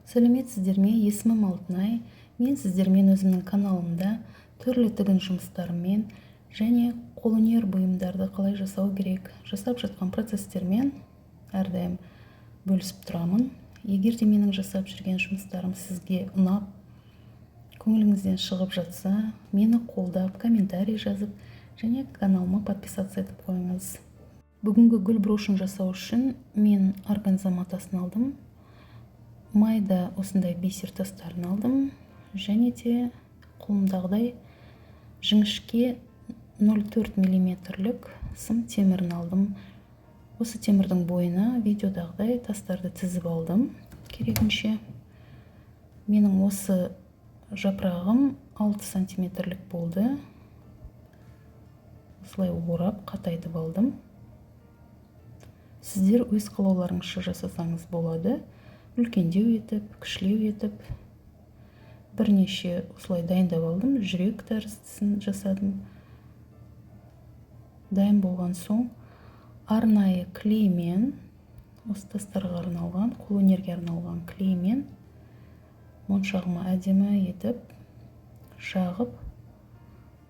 Сәлеметсіздер ме? Есімім Алтынай. Мен сіздермен өзімнің каналымда түрлі тігін жұмыстарымен және қолөнер бұйымдарды қалай жасау керек, жасап жатқан процесстермен әрдайым бөлісіп тұрамын. Егер де менің жасап жүрген жұмыстарым сізге ұнап, көңіліңізден шығып жатса, мені қолдап, комментарий жазып және каналыма подписаться етіп қойыңыз. Бүгінгі гүл брошын жасау үшін мен органза матасын алдым. Майда осындай бисер тастарын алдым, және де қолымдағыдай жіңішке 0,4 мм сым темірін алдым. Осы темірдің бойына видеодағыдай тастарды тізіп алдым керегінше. Менің осы жапырағым 6 см болды. Осылай орап қатайтып алдым. Сіздер өз қалауларыңызша жасасаңыз болады. Үлкендеу етіп, кішілеу етіп, бірнеше осылай дайындап алдым. Жүрек тәріздісін жасадым. Дайын болған соң арнайы клеймен, осы тастарға арналған, қолөнерге арналған клеймен моншағыма әдемі етіп жағып,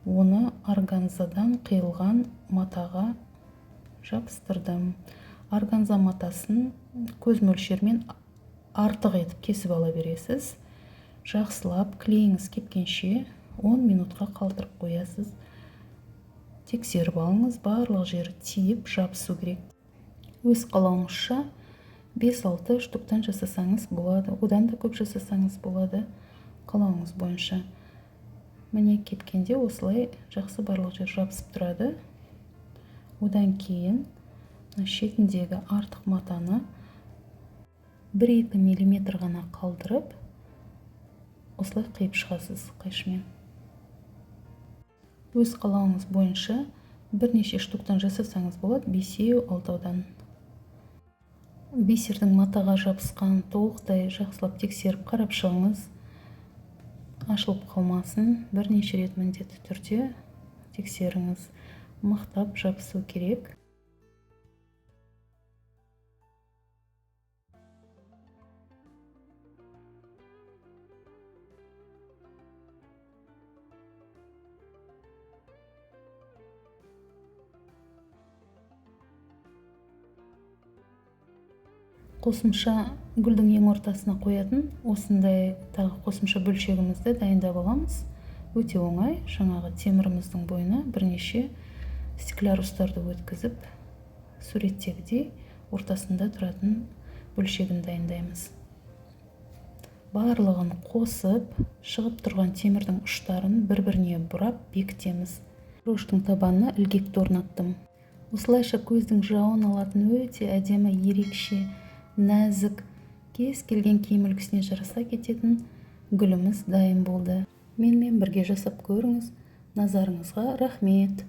оны органзадан қиылған матаға жабыстырдым. Органза матасын көз мөлшермен артық етіп кесіп ала бересіз. Жақсылап клейіңіз кепкенше 10 минутқа қалдырып қоясыз. Тексеріп алыңыз, барлық жері тиіп жабысу керек. Өз қалауыңызша 5-6 штуктан жасасаңыз болады, одан да көп жасасаңыз болады, қалауыңыз бойынша. Міне кепкенде осылай жақсы барлық жер жабысып тұрады. Одан кейін шетіндегі артық матаны 1-2 мм ғана қалдырып, осылай қиып шығасыз қайшымен. Өз қалауыңыз бойынша бірнеше штуктан жасасаңыз болады, 5-6-дан. Бисердің матаға жабысқан толықтай жақсылап тексеріп қарап шығыңыз. Ашылып қалмасын, бірнеше рет міндетті түрде тексеріңіз. Мықтап жабысу керек. Қосымша гүлдің ең ортасына қоятын осындай тағы қосымша бөлшегімізді дайындап аламыз. Өте оңай. Жаңағы теміріміздің бойына бірнеше стеклярустарды өткізіп, суреттегідей ортасында тұратын бөлшегін дайындаймыз. Барлығын қосып, шығып тұрған темірдің ұштарын бір-біріне бұрап бекітеміз. Броштың табанына ілгекті орнаттым. Осылайша көздің жауын алатын өте әдемі, ерекше, нәзік, кез келген киім үлгісіне жараса кететін гүліміз дайын болды. Менімен бірге жасап көріңіз. Назарыңызға рахмет.